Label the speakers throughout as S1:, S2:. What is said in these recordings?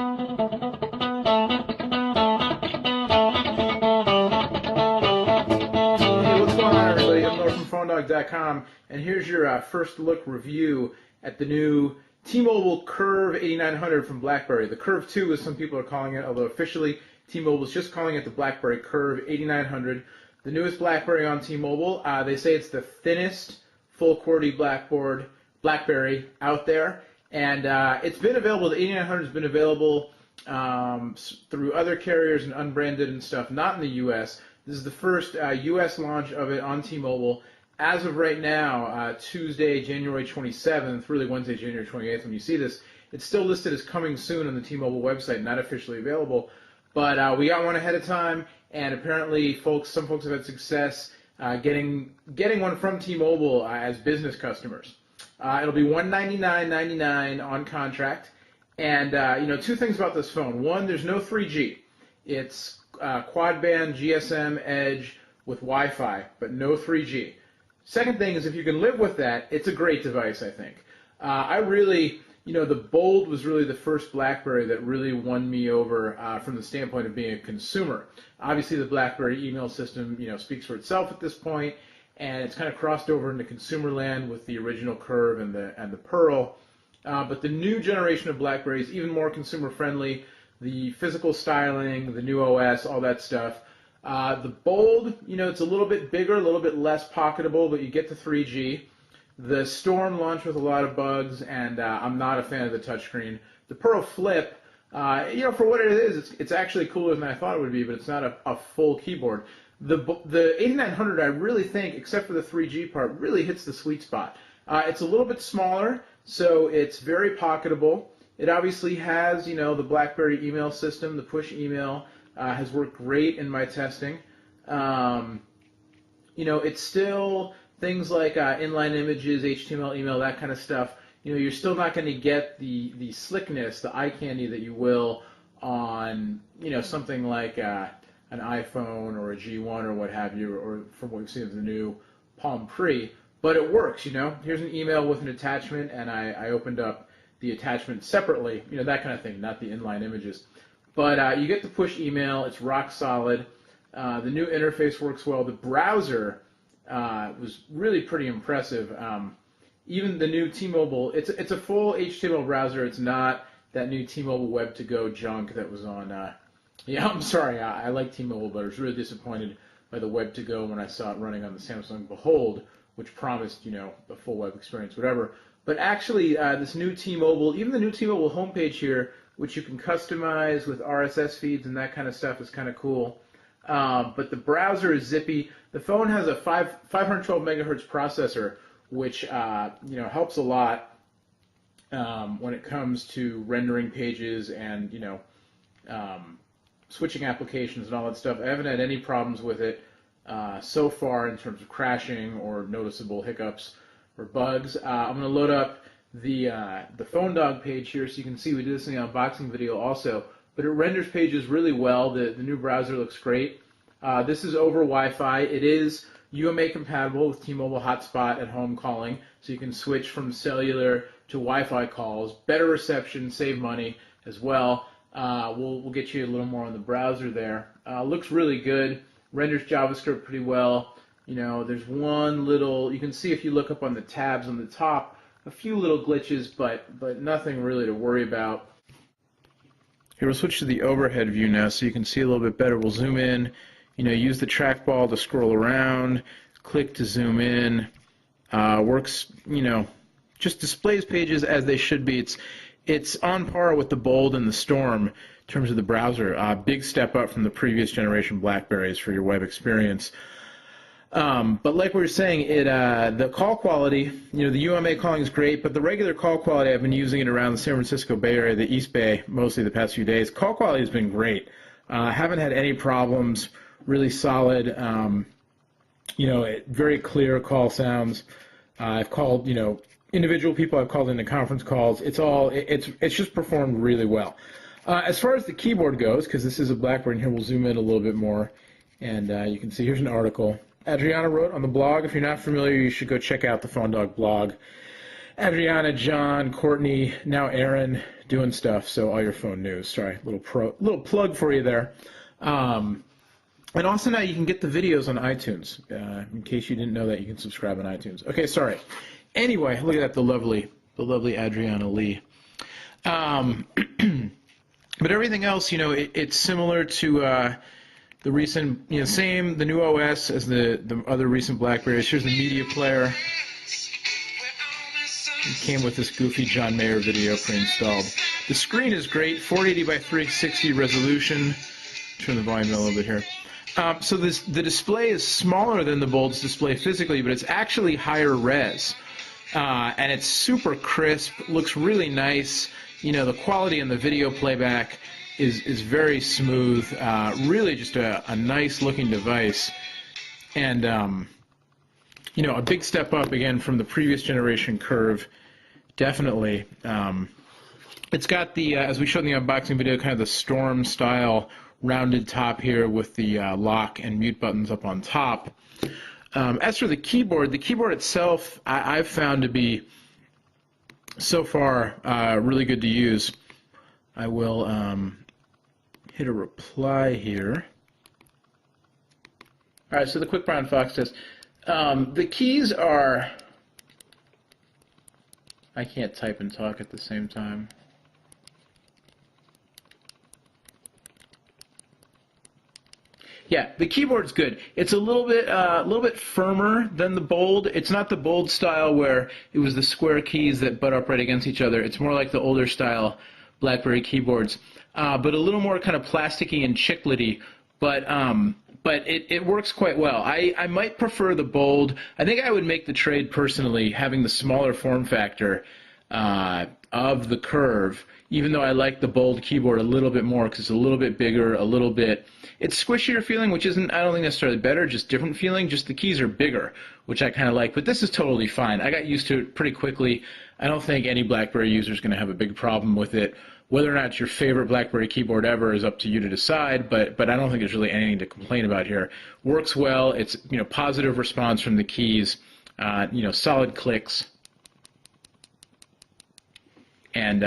S1: What's going on, everybody? I'm Noah from PhoneDog.com, and here's your first look review at the new T-Mobile Curve 8900 from BlackBerry. The Curve 2, as some people are calling it, although officially T-Mobile is just calling it the BlackBerry Curve 8900. The newest BlackBerry on T-Mobile. They say it's the thinnest full QWERTY BlackBerry out there, and it's been available. The 8900 has been available through other carriers and unbranded and stuff, not in the U.S. This is the first U.S. launch of it on T-Mobile. As of right now, Tuesday, January 27th, really Wednesday, January 28th, when you see this, it's still listed as coming soon on the T-Mobile website, not officially available. But we got one ahead of time, and apparently some folks have had success getting one from T-Mobile as business customers. It'll be $199.99 on contract. And two things about this phone. One, there's no 3G. It's quad-band GSM Edge with Wi-Fi, but no 3G. Second thing is, if you can live with that, it's a great device, I think. The Bold was really the first BlackBerry that really won me over from the standpoint of being a consumer. Obviously, the BlackBerry email system, speaks for itself at this point, and it's kind of crossed over into consumer land with the original Curve and the Pearl. But the new generation of BlackBerry is even more consumer-friendly. The physical styling, the new OS, all that stuff. The Bold, it's a little bit bigger, a little bit less pocketable, but you get the 3G. The Storm launched with a lot of bugs, and I'm not a fan of the touchscreen. The Pearl Flip, for what it is, it's actually cooler than I thought it would be, but it's not a full keyboard. The 8900, I really think, except for the 3G part, really hits the sweet spot. It's a little bit smaller, so it's very pocketable. It obviously has, the BlackBerry email system. The push email has worked great in my testing. It's still things like inline images, HTML, email, that kind of stuff. You're still not going to get the slickness, the eye candy that you will on, something like an iPhone or a G1 or what have you, or from what we've seen of the new Palm Pre. But it works, Here's an email with an attachment, and I opened up the attachment separately, that kind of thing, not the inline images. But you get the push email. It's rock solid. The new interface works well. The browser was really pretty impressive. Even the new T-Mobile, it's a full HTML browser. It's not that new T-Mobile Web2Go junk that was on. I'm sorry. I like T-Mobile, but I was really disappointed by the Web2Go when I saw it running on the Samsung Behold, which promised, a full web experience, whatever. But actually, this new T-Mobile, even the new T-Mobile homepage here, which you can customize with RSS feeds and that kind of stuff, is kind of cool. But the browser is zippy. The phone has a 512 megahertz processor, which helps a lot when it comes to rendering pages and switching applications and all that stuff. I haven't had any problems with it so far in terms of crashing or noticeable hiccups or bugs. I'm going to load up the PhoneDog page here so you can see we did this in the unboxing video also, but it renders pages really well. The new browser looks great. This is over Wi-Fi. It is UMA compatible with T-Mobile hotspot at home calling, so you can switch from cellular to Wi-Fi calls. Better reception, save money as well. We'll get you a little more on the browser there. Looks really good. Renders JavaScript pretty well. There's one little, you can see if you look up on the tabs on the top, a few little glitches, but nothing really to worry about. Here, we'll switch to the overhead view now so you can see a little bit better. We'll zoom in, use the trackball to scroll around, click to zoom in. Works, just displays pages as they should be. It's on par with the Bold and the Storm in terms of the browser. Big step up from the previous generation BlackBerries for your web experience. But like we were saying, the call quality, the UMA calling is great, but the regular call quality, I've been using it around the San Francisco Bay Area, the East Bay, mostly the past few days. Call quality has been great. Haven't had any problems, really solid, very clear call sounds. I've called, individual people I've called into conference calls. It's just performed really well. As far as the keyboard goes, because this is a BlackBerry, and here we'll zoom in a little bit more, and you can see here's an article Adriana wrote on the blog. If you're not familiar, you should go check out the PhoneDog blog. Adriana, John, Courtney, now Aaron doing stuff. So all your phone news. Sorry, little plug for you there. And also now you can get the videos on iTunes. In case you didn't know that, you can subscribe on iTunes. Okay, sorry. Anyway, look at that, the lovely Adriana Lee. But everything else, it's similar to the recent, the new OS as the other recent BlackBerries. Here's the media player. It came with this goofy John Mayer video pre-installed. The screen is great, 480 by 360 resolution. Turn the volume down a little bit here. So the display is smaller than the Bold's display physically, but it's actually higher res. And it's super crisp, looks really nice. The quality in the video playback is very smooth. Really just a nice looking device. And, a big step up again from the previous generation Curve, definitely. It's got the, as we showed in the unboxing video, kind of the Storm style rounded top here with the lock and mute buttons up on top. As for the keyboard itself, I've found to be, so far, really good to use. I will hit a reply here. All right, so the Quick Brown Fox test. The keys are, I can't type and talk at the same time. Yeah, the keyboard's good. It's a little bit firmer than the Bold. It's not the Bold style where it was the square keys that butt up right against each other. It's more like the older style BlackBerry keyboards, but a little more kind of plasticky and chiclety. But it works quite well. I might prefer the Bold. I think I would make the trade personally, having the smaller form factor of the Curve, even though I like the Bold keyboard a little bit more because it's a little bit bigger, it's squishier feeling, which isn't, I don't think necessarily better, just different feeling, just the keys are bigger, which I kind of like, but this is totally fine. I got used to it pretty quickly. I don't think any BlackBerry user is going to have a big problem with it. Whether or not it's your favorite BlackBerry keyboard ever is up to you to decide, but I don't think there's really anything to complain about here. Works well, it's, positive response from the keys, solid clicks. And,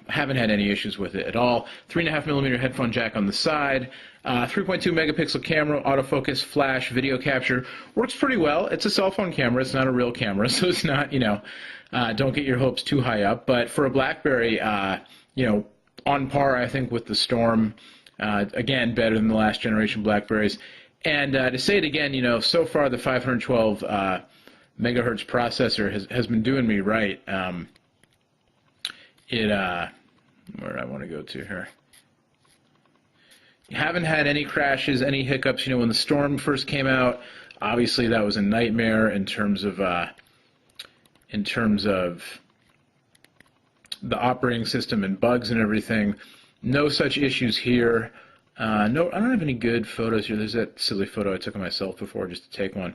S1: haven't had any issues with it at all. 3.5mm headphone jack on the side. 3.2 megapixel camera, autofocus, flash, video capture. Works pretty well. It's a cell phone camera. It's not a real camera, so it's not, don't get your hopes too high up. But for a BlackBerry, on par, I think, with the Storm. Again, better than the last generation BlackBerries. And to say it again, so far the 512 megahertz processor has been doing me right. Where I want to go to here. You haven't had any crashes, any hiccups. When the Storm first came out, obviously that was a nightmare in terms of the operating system and bugs and everything. No such issues here. No, I don't have any good photos here. There's that silly photo I took of myself before just to take one.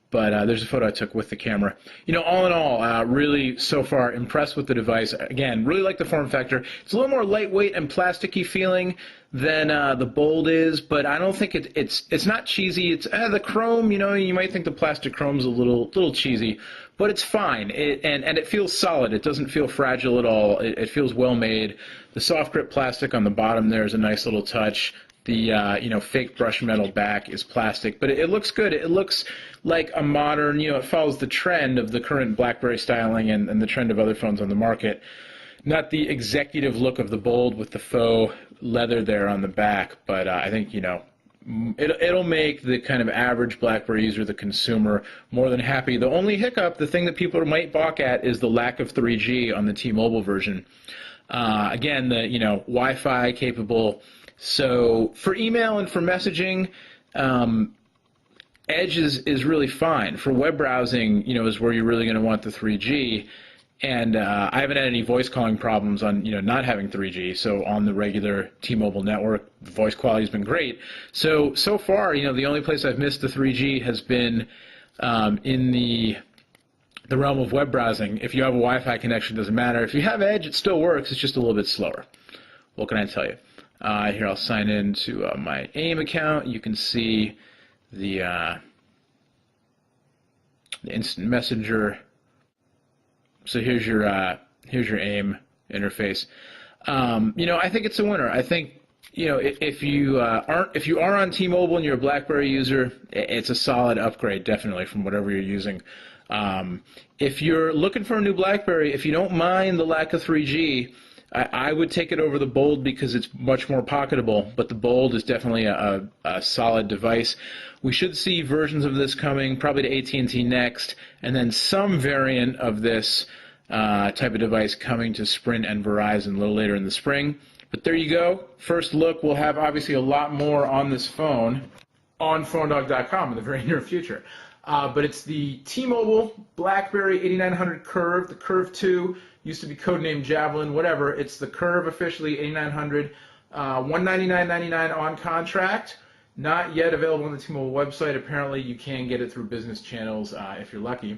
S1: But there's a photo I took with the camera. All in all, really, so far, impressed with the device. Again, really like the form factor. It's a little more lightweight and plasticky feeling than the Bold is, but I don't think it's not cheesy. It's the chrome, you might think the plastic chrome's a little cheesy, but it's fine. And it feels solid. It doesn't feel fragile at all. It feels well made. The soft grip plastic on the bottom there is a nice little touch. The fake brush metal back is plastic, but it looks good. It looks like a modern, it follows the trend of the current BlackBerry styling and the trend of other phones on the market. Not the executive look of the Bold with the faux leather there on the back, but I think, it'll make the kind of average BlackBerry user, the consumer, more than happy. The only hiccup, the thing that people might balk at, is the lack of 3G on the T-Mobile version. Again, the, Wi-Fi capable. So for email and for messaging, Edge is really fine. For web browsing, is where you're really going to want the 3G. And I haven't had any voice calling problems on, not having 3G. So on the regular T-Mobile network, the voice quality has been great. So far, the only place I've missed the 3G has been in the realm of web browsing. If you have a Wi-Fi connection, it doesn't matter. If you have Edge, it still works. It's just a little bit slower. What can I tell you? Here, I'll sign in to my AIM account. You can see the Instant Messenger So here's your AIM interface. I think it's a winner. I think if you are on T-Mobile and you're a BlackBerry user, it's a solid upgrade, definitely, from whatever you're using. If you're looking for a new BlackBerry, if you don't mind the lack of 3G, I would take it over the Bold because it's much more pocketable, but the Bold is definitely a solid device. We should see versions of this coming probably to AT&T next, and then some variant of this type of device coming to Sprint and Verizon a little later in the spring. But there you go. First look. We'll have obviously a lot more on this phone on PhoneDog.com in the very near future. But it's the T-Mobile BlackBerry 8900 Curve. The Curve 2 used to be codenamed Javelin, whatever. It's the Curve officially 8900, $199.99 on contract. Not yet available on the T-Mobile website. Apparently, you can get it through business channels if you're lucky.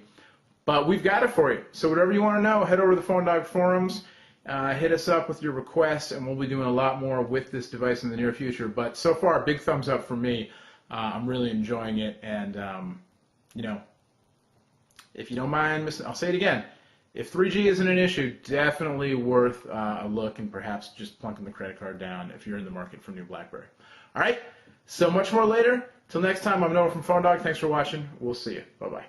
S1: But we've got it for you. So whatever you want to know, head over to the Phone Dog forums, hit us up with your requests, and we'll be doing a lot more with this device in the near future. But so far, big thumbs up for me. I'm really enjoying it, and if you don't mind missing, I'll say it again. If 3G isn't an issue, definitely worth a look, and perhaps just plunking the credit card down if you're in the market for new BlackBerry. All right, so much more later. Till next time, I'm Noah from Phone Dog. Thanks for watching. We'll see you. Bye-bye.